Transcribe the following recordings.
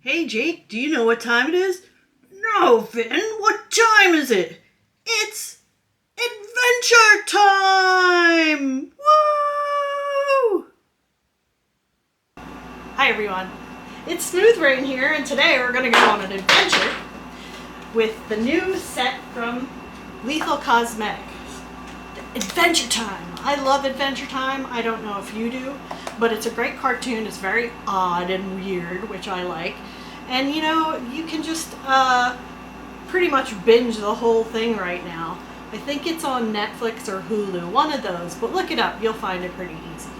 Hey Jake, do you know what time it is? No, Finn, what time is it? It's adventure time! Woo! Hi everyone, it's Smooth Rain here, and today we're going to go on an adventure with the new set from Lethal Cosmetics. Adventure Time! I love Adventure Time. I don't know if you do, but it's a great cartoon. It's very odd and weird, which I like. And you know, you can just pretty much binge the whole thing right now. I think it's on Netflix or Hulu, one of those, but look it up. You'll find it pretty easy.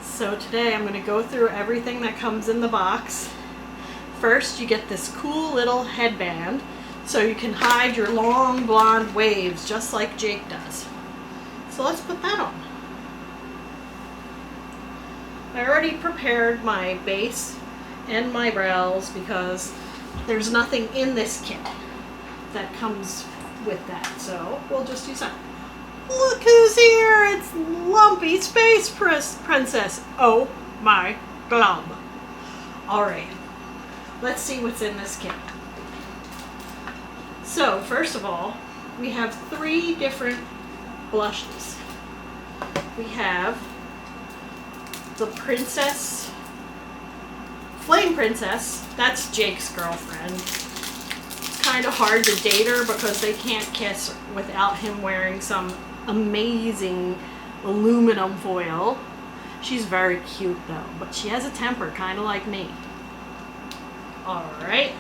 So today I'm going to go through everything that comes in the box. First, you get this cool little headband, so you can hide your long blonde waves just like Jake does. So let's put that on. I already prepared my base and my brows because there's nothing in this kit that comes with that, so we'll just use that. Look who's here! It's Lumpy Space Princess. Oh my glob. Alright, let's see what's in this kit. So first of all, we have 3 different blushes. We have the Flame Princess. That's Jake's girlfriend. It's kind of hard to date her because they can't kiss without him wearing some amazing aluminum foil. She's very cute though, but she has a temper kind of like me. Alright.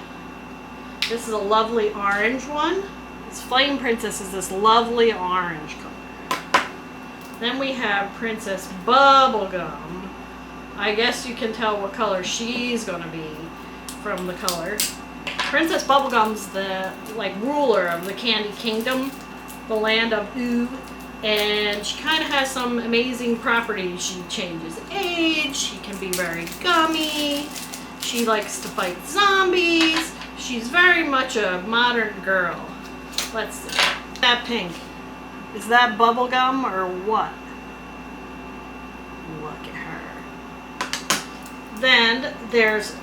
This is a lovely orange one. This Flame Princess is this lovely orange color. Then we have Princess Bubblegum. I guess you can tell what color she's going to be from the color. Princess Bubblegum's the ruler of the Candy Kingdom, the land of Ooh, and she kind of has some amazing properties. She changes age, she can be very gummy, she likes to fight zombies. She's very much a modern girl. Let's see. That pink. Is that bubblegum or what? Look at her. Then there's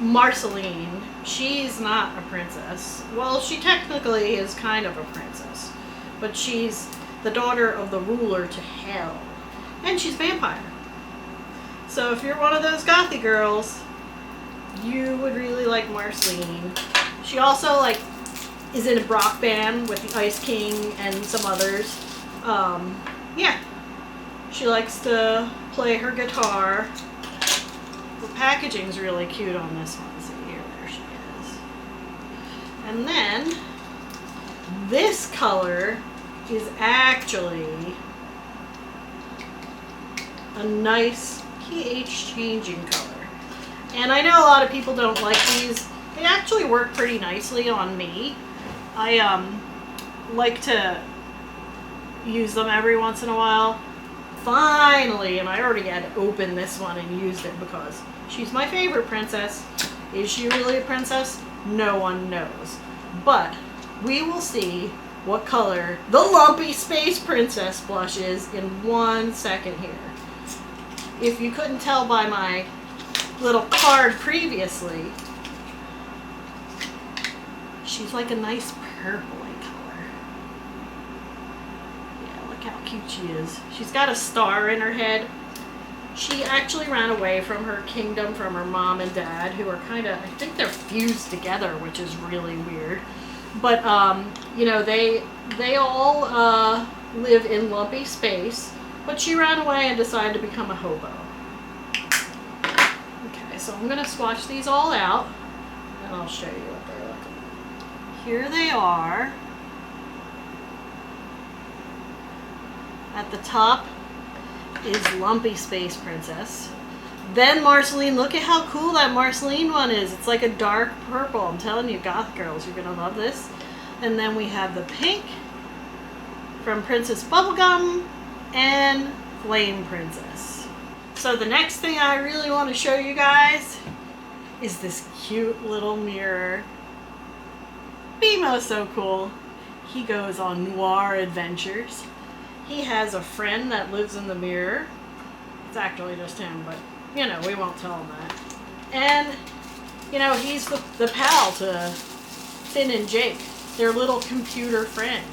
Marceline. She's not a princess. Well, she technically is kind of a princess, but she's the daughter of the ruler to hell. And she's vampire. So if you're one of those gothy girls, you would really like Marceline. She also is in a rock band with the Ice King and some others. Yeah. She likes to play her guitar. The packaging's really cute on this one. See here, there she is. And then this color is actually a nice pH changing color. And I know a lot of people don't like these. They actually work pretty nicely on me. I like to use them every once in a while. Finally, and I already had opened this one and used it because she's my favorite princess. Is she really a princess? No one knows. But we will see what color the Lumpy Space Princess blush is in 1 second here. If you couldn't tell by my little card previously, she's like a nice purpley color. Yeah, look how cute she is. She's got a star in her head. She actually ran away from her kingdom from her mom and dad, who are kind of, I think they're fused together, which is really weird. But you know, they all live in lumpy space, but she ran away and decided to become a hobo. So I'm going to swatch these all out, and I'll show you what they're looking like. Here they are. At the top is Lumpy Space Princess. Then Marceline. Look at how cool that Marceline one is. It's like a dark purple. I'm telling you, goth girls, you're going to love this. And then we have the pink from Princess Bubblegum and Flame Princess. So the next thing I really want to show you guys is this cute little mirror. Bemo's so cool. He goes on noir adventures. He has a friend that lives in the mirror. It's actually just him, but you know, we won't tell him that. And You know, he's the pal to Finn and Jake, their little computer friend.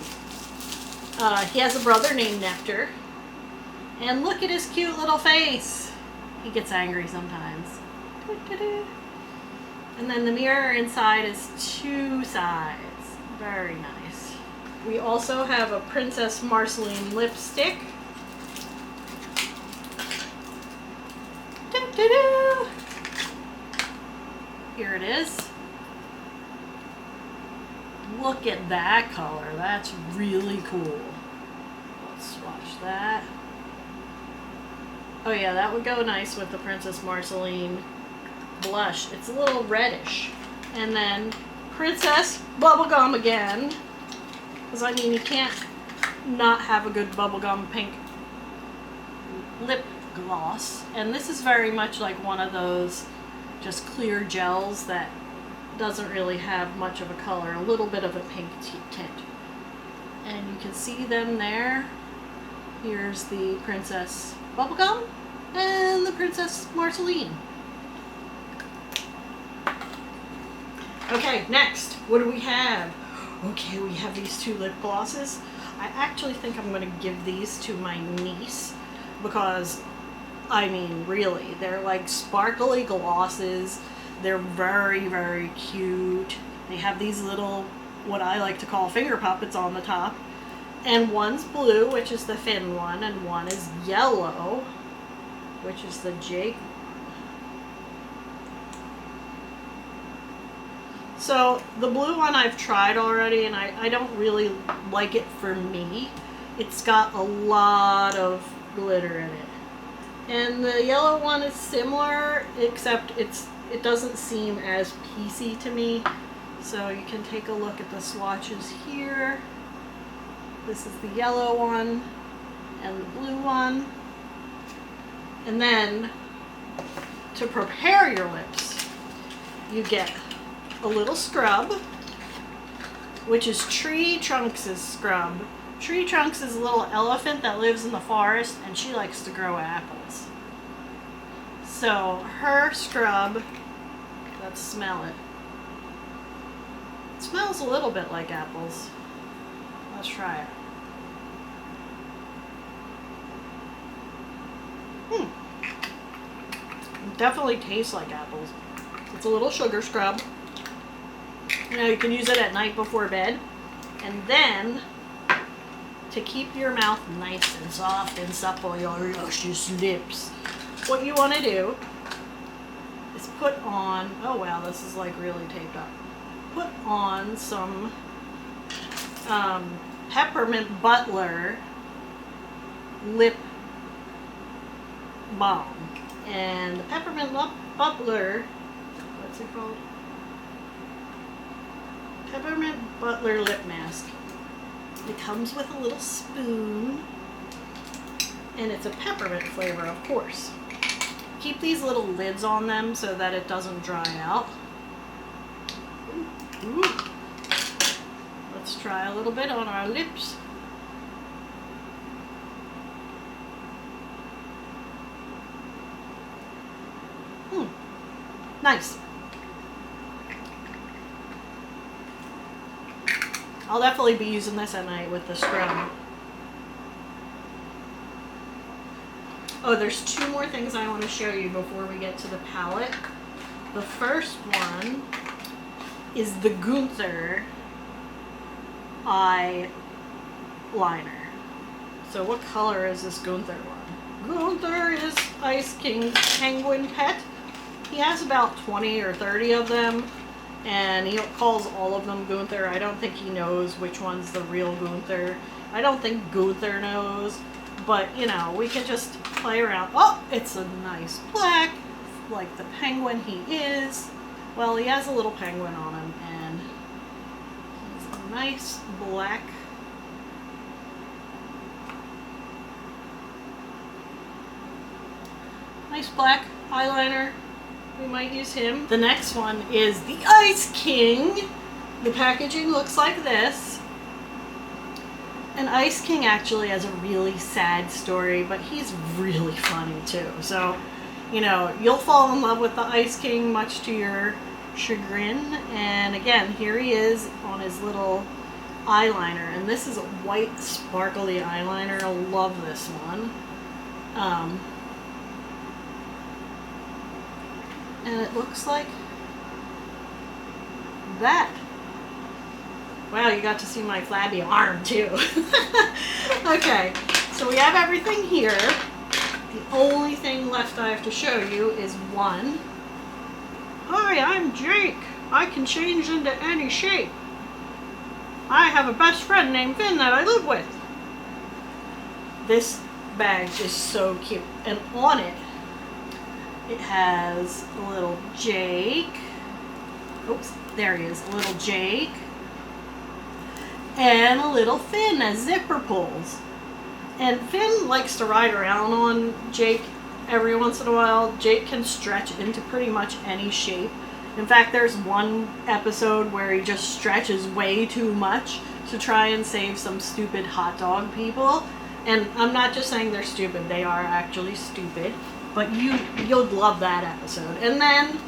He has a brother named Nectar. And look at his cute little face. He gets angry sometimes. And then the mirror inside is 2 sides. Very nice. We also have a Princess Marceline lipstick. Here it is. Look at that color. That's really cool. Let's swatch that. Oh yeah, that would go nice with the Princess Marceline blush. It's a little reddish. And then Princess Bubblegum again. Because I mean, you can't not have a good bubblegum pink lip gloss. And this is very much like one of those just clear gels that doesn't really have much of a color. A little bit of a pink tint. And you can see them there. Here's the Princess Bubblegum and the Princess Marceline. Okay, next, what do we have? Okay, we have these 2 lip glosses. I actually think I'm going to give these to my niece because, I mean, really, they're like sparkly glosses. They're very, very cute. They have these little, what I like to call finger puppets on the top. And one's blue, which is the Finn one, and one is yellow, which is the Jake. So the blue one I've tried already, and I don't really like it for me. It's got a lot of glitter in it. And the yellow one is similar, except it doesn't seem as piecey to me. So you can take a look at the swatches here. This is the yellow one and the blue one. And then, to prepare your lips, you get a little scrub, which is Tree Trunks' scrub. Tree Trunks is a little elephant that lives in the forest, and she likes to grow apples. So, her scrub, let's smell it. It smells a little bit like apples. Let's try it. It definitely tastes like apples. It's a little sugar scrub. You know, you can use it at night before bed. And then, to keep your mouth nice and soft and supple, your luscious lips, what you want to do is put on, oh wow, this is like really taped up. Put on some Peppermint Butler lip balm. And the Peppermint Butler, what's it called? Peppermint Butler lip mask. It comes with a little spoon, and it's a peppermint flavor, of course. Keep these little lids on them so that it doesn't dry out. Ooh. Let's try a little bit on our lips. Nice. I'll definitely be using this at night with the scrub. Oh, there's 2 more things I want to show you before we get to the palette. The first one is the Gunther eyeliner. So what color is this Gunther one? Gunther is Ice King's penguin pet. He has about 20 or 30 of them, and he calls all of them Gunther. I don't think he knows which one's the real Gunther. I don't think Gunther knows, but, you know, we can just play around. Oh, it's a nice black, like the penguin he is. Well, he has a little penguin on him, and he's a nice black. Nice black eyeliner. We might use him. The next one is the Ice King. The packaging looks like this. And Ice King actually has a really sad story, but he's really funny too. So, you know, you'll fall in love with the Ice King much to your chagrin. And again, here he is on his little eyeliner, and this is a white sparkly eyeliner. I love this one. And it looks like that. Wow, you got to see my flabby arm too. Okay, so we have everything here. The only thing left I have to show you is one. Hi, I'm Jake. I can change into any shape. I have a best friend named Finn that I live with. This bag is so cute. And on it, it has a little Jake. Oops, there he is. A little Jake. And a little Finn that zipper pulls. And Finn likes to ride around on Jake every once in a while. Jake can stretch into pretty much any shape. In fact, there's one episode where he just stretches way too much to try and save some stupid hot dog people. And I'm not just saying they're stupid, they are actually stupid. But you'll love that episode. And then,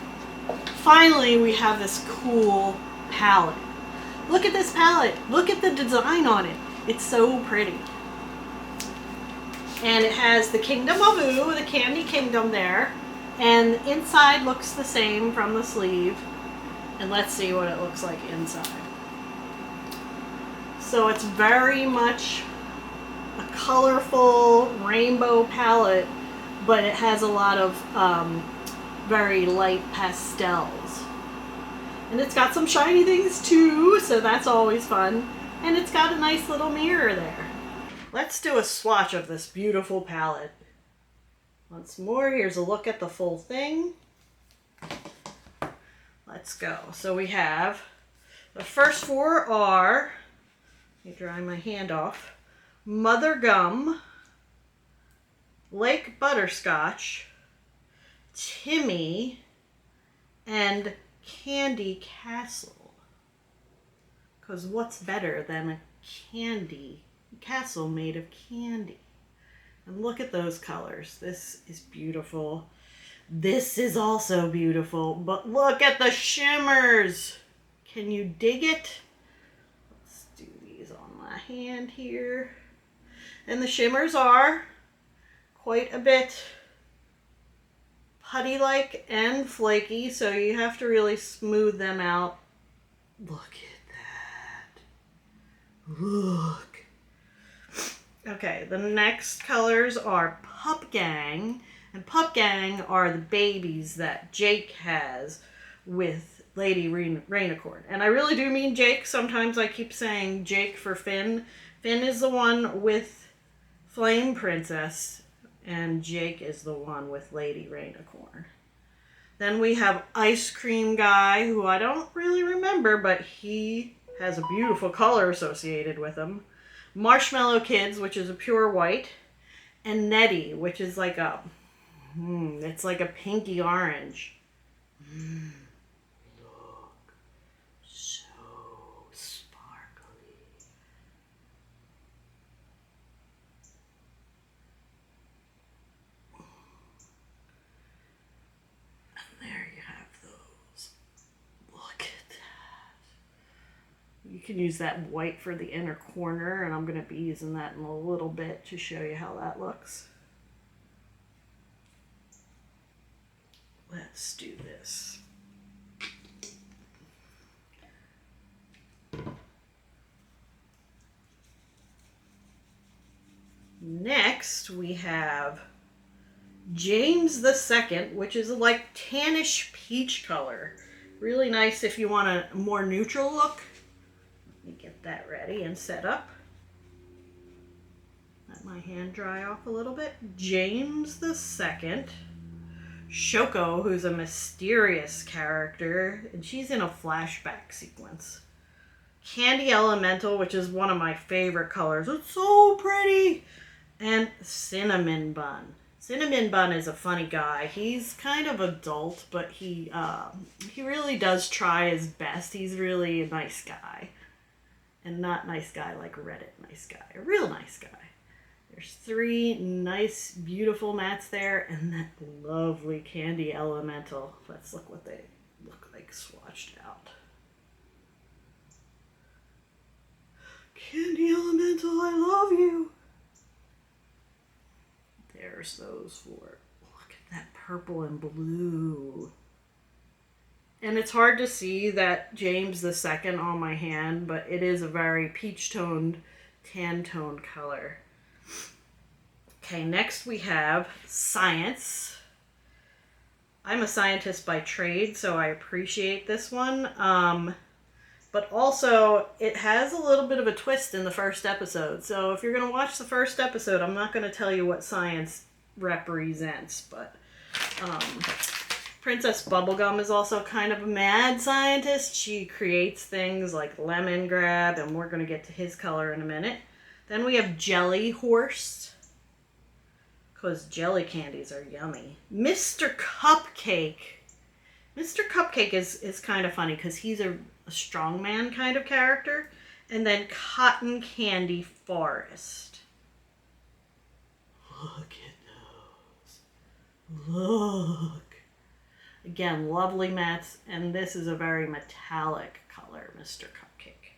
finally, we have this cool palette. Look at this palette. Look at the design on it. It's so pretty. And it has the Kingdom of Ooh, the Candy Kingdom there. And the inside looks the same from the sleeve. And let's see what it looks like inside. So it's very much a colorful rainbow palette, but it has a lot of very light pastels. And it's got some shiny things too, so that's always fun. And it's got a nice little mirror there. Let's do a swatch of this beautiful palette. Once more, here's a look at the full thing. Let's go. So we have, the first four are, let me dry my hand off, Mother Gum, Lake Butterscotch, Timmy, and Candy Castle. Because what's better than a candy castle made of candy? And look at those colors. This is beautiful. This is also beautiful. But look at the shimmers. Can you dig it? Let's do these on my hand here. And the shimmers are quite a bit putty-like and flaky, so you have to really smooth them out. Look at that. Look. Okay, the next colors are Pup Gang, and Pup Gang are the babies that Jake has with Lady Rainicorn. And I really do mean Jake. Sometimes I keep saying Jake for Finn. Finn is the one with Flame Princess, and Jake is the one with Lady Rainicorn. Then we have Ice Cream Guy, who I don't really remember, but he has a beautiful color associated with him. Marshmallow Kids, which is a pure white, and Nettie, which is like a, it's like a pinky orange. Look, so sparkly. And there you have those. Look at that. You can use that white for the inner corner, and I'm going to be using that in a little bit to show you how that looks. Let's do this. Next, we have James the Second, which is like tannish peach color. Really nice if you want a more neutral look. Let me get that ready and set up. Let my hand dry off a little bit. James the Second. Shoko, who's a mysterious character, and she's in a flashback sequence. Candy Elemental, which is one of my favorite colors. It's so pretty. And Cinnamon Bun. Cinnamon Bun is a funny guy. He's kind of adult, but he really does try his best. He's really a nice guy. And not nice guy like Reddit nice guy. A real nice guy. There's three nice, beautiful mats there, and that lovely Candy Elemental. Let's look what they look like swatched out. Candy Elemental, I love you. There's those four. Look at that purple and blue. And it's hard to see that James II on my hand, but it is a very peach-toned, tan-toned color. Okay, next we have Science. I'm a scientist by trade, so I appreciate this one. But also, it has a little bit of a twist in the first episode. So if you're going to watch the first episode, I'm not going to tell you what Science represents, but Princess Bubblegum is also kind of a mad scientist. She creates things like Lemon Grab, and we're going to get to his color in a minute. Then we have Jelly Horse, because jelly candies are yummy. Mr. Cupcake. Mr. Cupcake is kind of funny because he's a strongman kind of character. And then Cotton Candy Forest. Look at those. Look. Again, lovely mattes. And this is a very metallic color, Mr. Cupcake.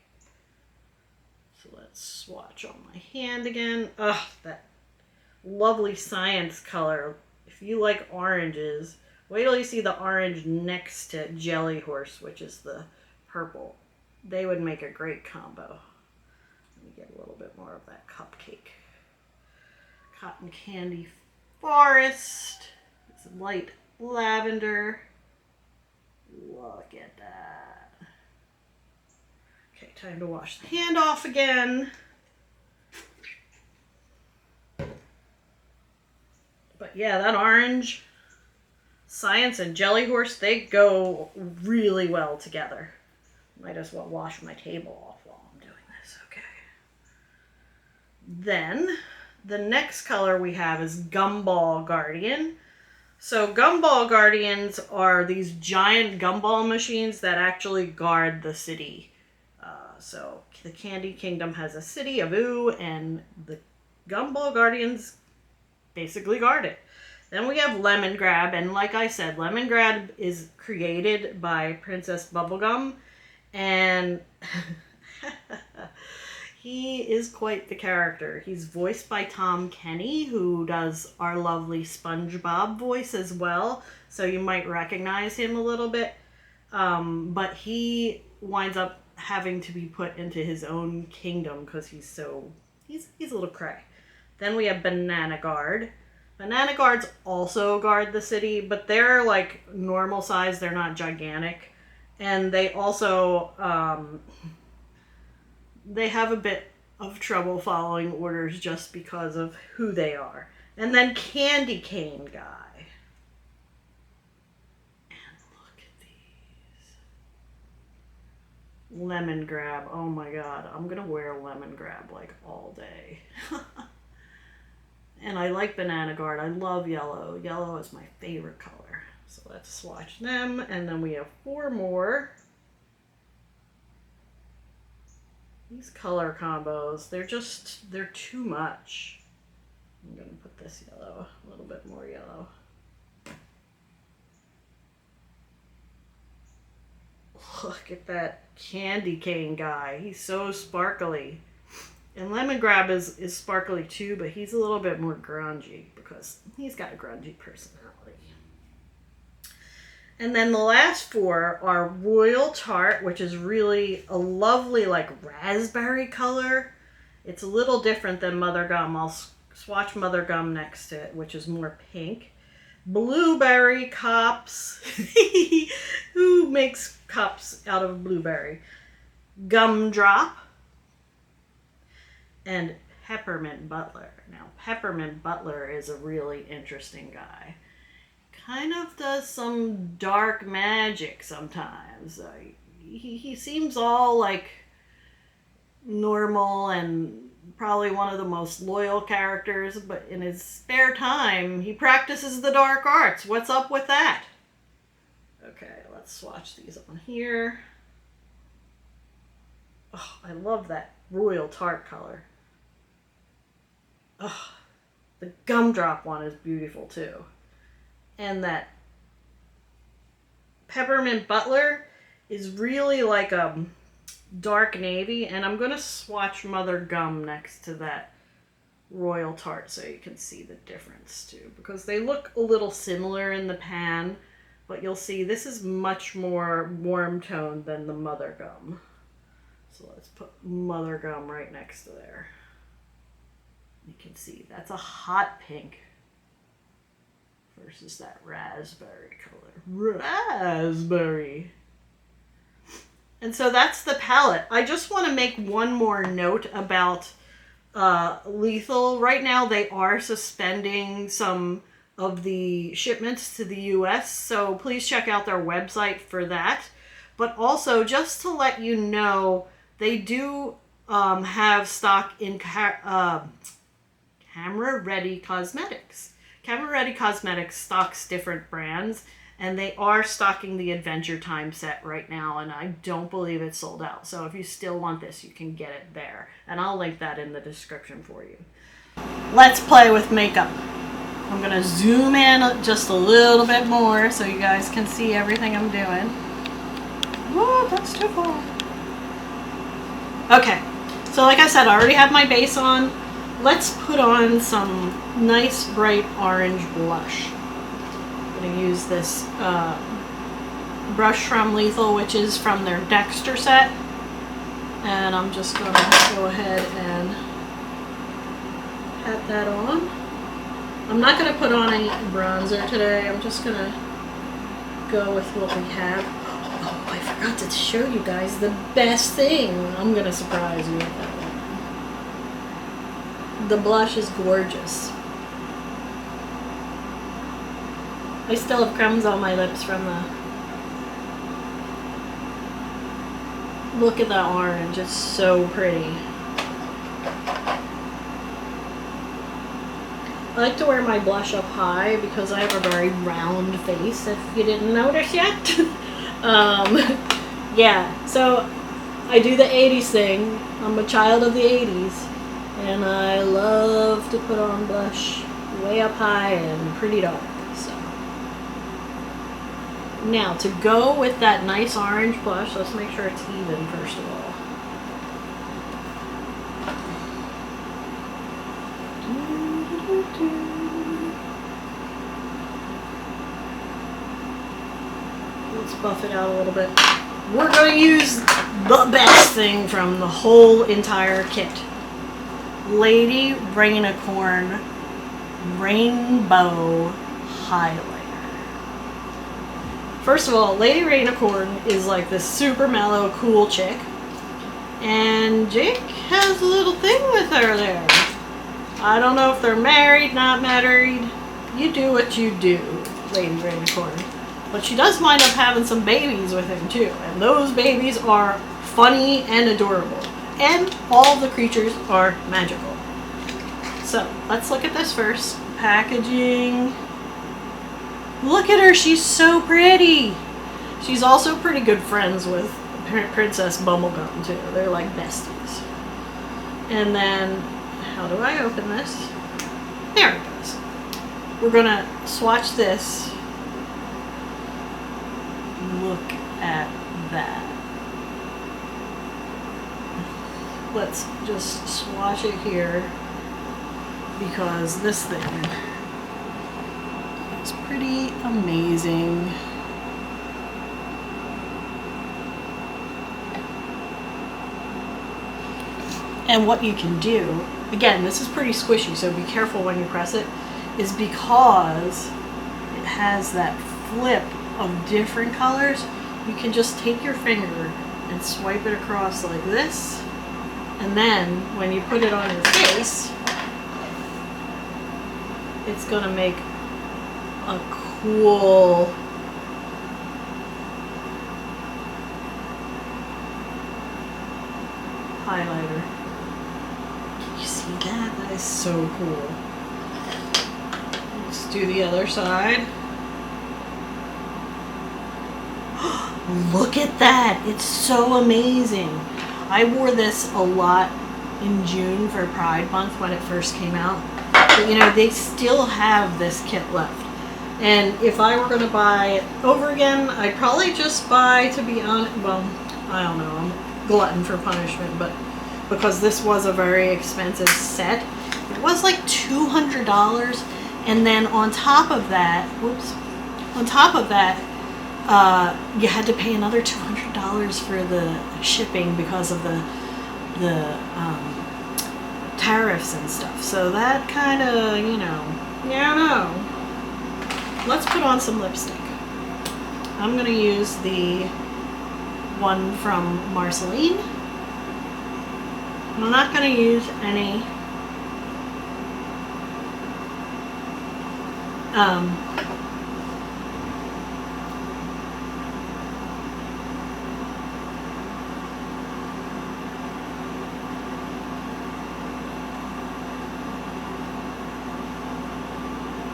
So let's swatch on my hand again. Ugh, that lovely Science color. If you like oranges, wait till you see the orange next to Jelly Horse, which is the purple. They would make a great combo. Let me get a little bit more of that Cupcake. Cotton Candy Forest. It's light lavender. Look at that. Okay, time to wash the hand off again. But yeah, that orange, Science and Jelly Horse, they go really well together. Might as well wash my table off while I'm doing this, okay. Then, the next color we have is Gumball Guardian. So Gumball Guardians are these giant gumball machines that actually guard the city. So the Candy Kingdom has a city of Ooh, and the Gumball Guardians basically guard it. Then we have Lemon Grab, and like I said, Lemon Grab is created by Princess Bubblegum, and he is quite the character. He's voiced by Tom Kenny, who does our lovely SpongeBob voice as well, so you might recognize him a little bit, but he winds up having to be put into his own kingdom because he's a little cray. Then we have Banana Guard. Banana Guards also guard the city, but they're like normal size. They're not gigantic. And they also, they have a bit of trouble following orders just because of who they are. And then Candy Cane Guy. And look at these. Lemon Grab. Oh my god. I'm going to wear Lemon Grab like all day. And I like Banana Guard. I love yellow. Yellow is my favorite color. So let's swatch them. And then we have four more. These color combos, they're too much. I'm going to put this yellow, a little bit more yellow. Look at that Candy Cane Guy. He's so sparkly. And Lemon Grab is sparkly too, but he's a little bit more grungy because he's got a grungy personality. And then the last four are Royal Tart, which is really a lovely like raspberry color. It's a little different than Mother Gum. I'll swatch Mother Gum next to it, which is more pink. Blueberry Cups. Who makes cups out of blueberry? Gumdrop. And Peppermint Butler. Now, Peppermint Butler is a really interesting guy. Kind of does some dark magic sometimes. He seems all like normal and probably one of the most loyal characters, but in his spare time, he practices the dark arts. What's up with that? Okay, let's swatch these on here. Oh, I love that Royal Tart color. Oh, the Gumdrop one is beautiful too. And that Peppermint Butler is really like a dark navy, and I'm going to swatch Mother Gum next to that Royal Tart so you can see the difference too, because they look a little similar in the pan, but you'll see this is much more warm toned than the Mother Gum. So let's put Mother Gum right next to there. You can see that's a hot pink versus that raspberry color. Raspberry. And so that's the palette. I just want to make one more note about Lethal. Right now they are suspending some of the shipments to the US, so please check out their website for that. But also, just to let you know, they do have stock in Camera Ready Cosmetics. Camera Ready Cosmetics stocks different brands, and they are stocking the Adventure Time set right now, and I don't believe it's sold out. So if you still want this, you can get it there. And I'll link that in the description for you. Let's play with makeup. I'm going to zoom in just a little bit more so you guys can see everything I'm doing. Whoa, that's too far. Okay, so like I said, I already have my base on. Let's put on some nice bright orange blush. I'm going to use this brush from Lethal, which is from their Dexter set. And I'm just going to go ahead and pat that on. I'm not going to put on any bronzer today. I'm just going to go with what we have. Oh, I forgot to show you guys the best thing. I'm going to surprise you with that one. The blush is gorgeous. I still have crumbs on my lips from the... Look at that orange. It's so pretty. I like to wear my blush up high because I have a very round face, if you didn't notice yet. Yeah, so I do the 80s thing. I'm a child of the 80s. And I love to put on blush way up high and pretty dark. So now to go with that nice orange blush, let's make sure it's even first of all. Let's buff it out a little bit. We're going to use the best thing from the whole entire kit. Lady Rainicorn Rainbow Highlighter. First of all, Lady Rainicorn is like this super mellow, cool chick. And Jake has a little thing with her there. I don't know if they're married, not married. You do what you do, Lady Rainicorn. But she does wind up having some babies with him too. And those babies are funny and adorable. And all the creatures are magical. So, let's look at this first. Packaging. Look at her, she's so pretty. She's also pretty good friends with Princess Bubblegum too. They're like besties. And then, how do I open this? There it goes. We're gonna swatch this. Look at that. Let's just swatch it here because this thing is pretty amazing. And what you can do, again, this is pretty squishy, so be careful when you press it, is because it has that flip of different colors, you can just take your finger and swipe it across like this, and then when you put it on your face, it's gonna make a cool highlighter. Can you see that? That is so cool. Let's do the other side. Look at that! It's so amazing. I wore this a lot in June for Pride Month when it first came out. But you know, they still have this kit left. And if I were going to buy it over again, I'd probably just buy, to be honest, well, I don't know, I'm a glutton for punishment, but because this was a very expensive set, it was like $200. And then on top of that, on top of that, you had to pay another $200 for the shipping because of the tariffs and stuff. So that kind of, you know, Let's put on some lipstick. I'm going to use the one from Marceline. I'm not going to use any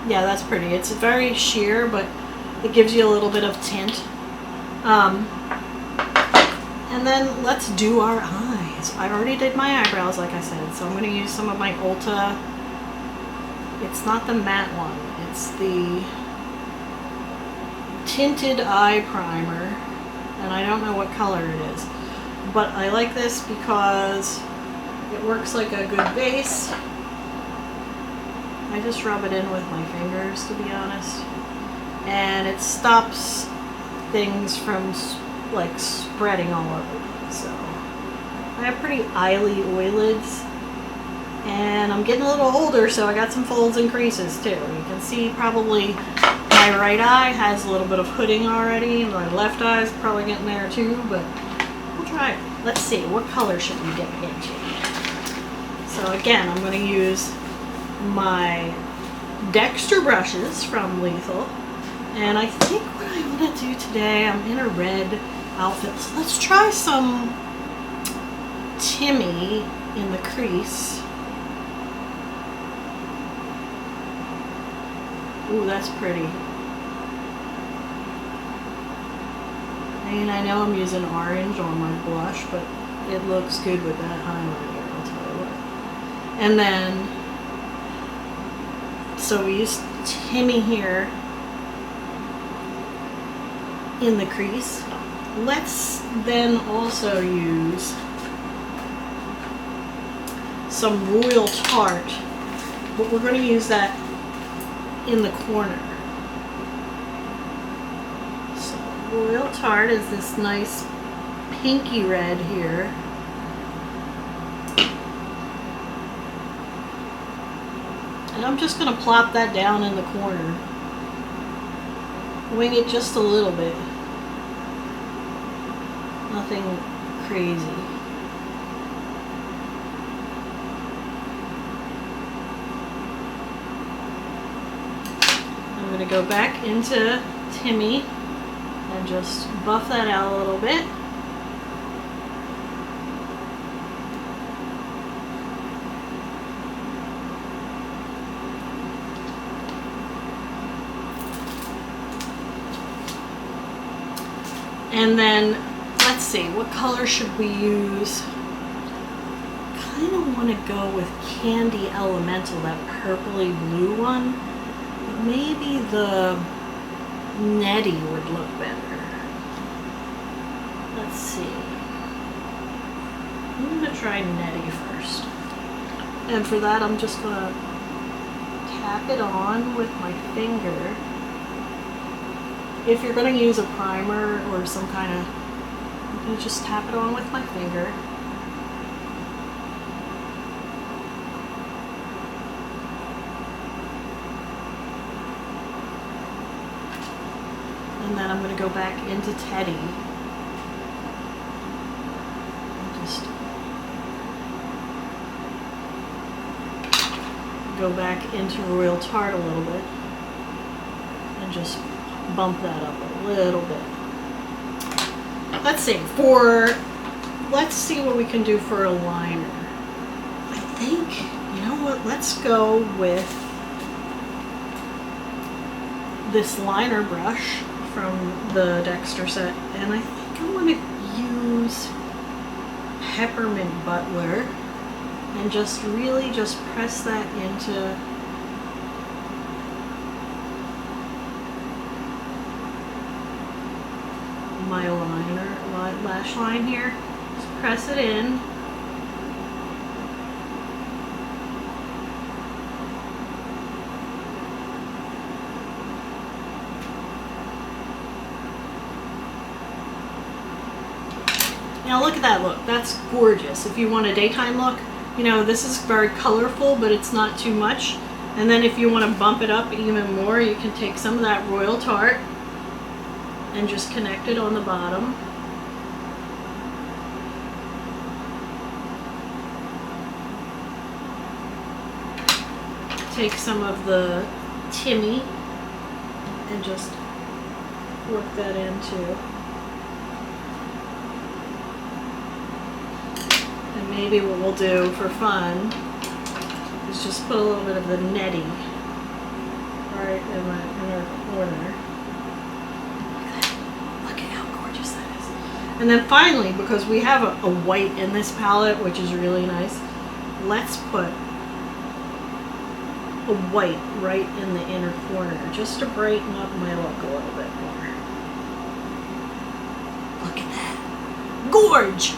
yeah, that's pretty. It's very sheer, but it gives you a little bit of tint. And then let's do our eyes. I already did my eyebrows, like I said, so I'm going to use some of my Ulta. It's not the matte one. It's the tinted eye primer, and I don't know what color it is. But I like this because it works like a good base. I just rub it in with my fingers, to be honest. And it stops things from like spreading all over me. So I have pretty oily eyelids, and I'm getting a little older, so I got some folds and creases too. You can see probably my right eye has a little bit of hooding already. My left eye is probably getting there too, but we'll try it. Let's see, what color should we get into? So again, I'm going to use my Dexter brushes from Lethal, and I think what I'm going to do today, I'm in a red outfit, so let's try some Timmy in the crease. Ooh, that's pretty. I mean, I know I'm using orange on my blush, but it looks good with that highlighter, I'll tell you what. And then so we use Timmy here in the crease. Let's then also use some Royal Tart, but we're going to use that in the corner. So Royal Tart is this nice pinky red here. And I'm just going to plop that down in the corner. Wing it just a little bit. Nothing crazy. I'm going to go back into Timmy and just buff that out a little bit. And then, let's see, what color should we use? Kind of want to go with Candy Elemental, that purpley blue one. But maybe the Netty would look better. Let's see. I'm going to try Netty first. And for that, I'm just going to tap it on with my finger. If you're going to use a primer or some kind of, I'm going to just tap it on with my finger. And then I'm going to go back into Teddy. And just go back into Royal Tart a little bit. And just bump that up a little bit. Let's see, let's see what we can do for a liner. I think, you know what, let's go with this liner brush from the Dexter set, and I think I'm going to use Peppermint Butler and just really just press that into my lash line here. Just press it in. Now look at that look. That's gorgeous. If you want a daytime look, you know, this is very colorful, but it's not too much. And then if you want to bump it up even more, you can take some of that Royal Tart and just connect it on the bottom. Take some of the Timmy and just work that in too. And maybe what we'll do for fun is just put a little bit of the netty right in the inner corner. Look at how gorgeous that is. And then finally, because we have a white in this palette, which is really nice, let's put a white right in the inner corner just to brighten up my look a little bit more. Look at that. Gorge!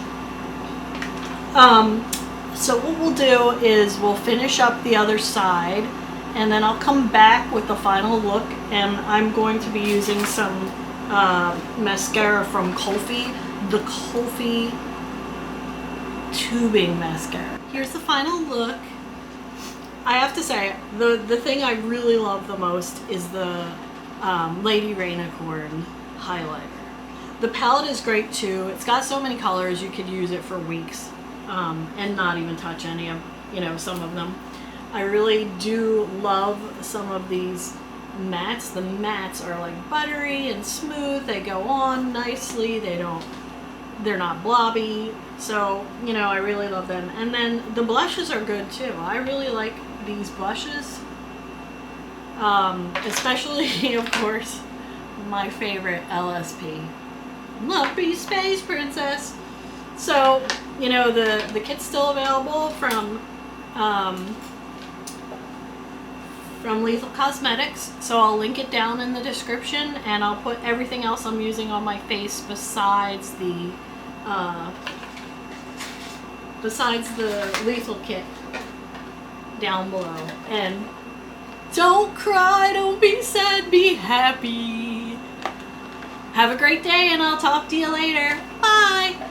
So what we'll do is we'll finish up the other side, and then I'll come back with the final look, and I'm going to be using some mascara from Kulfi, the Kulfi tubing mascara. Here's the final look. I have to say, the thing I really love the most is the Lady Rainicorn highlighter. The palette is great too. It's got so many colors, you could use it for weeks. And not even touch any of, you know, some of them. I really do love some of these mattes. The mattes are like buttery and smooth. They go on nicely. They're not blobby. So, you know, I really love them. And then the blushes are good too. I really like these blushes. Especially, of course, my favorite LSP. Lumpy Space Princess. So, you know, the kit's still available from Lethal Cosmetics, so I'll link it down in the description, and I'll put everything else I'm using on my face besides the Lethal kit down below. And don't cry, don't be sad, be happy. Have a great day, and I'll talk to you later. Bye!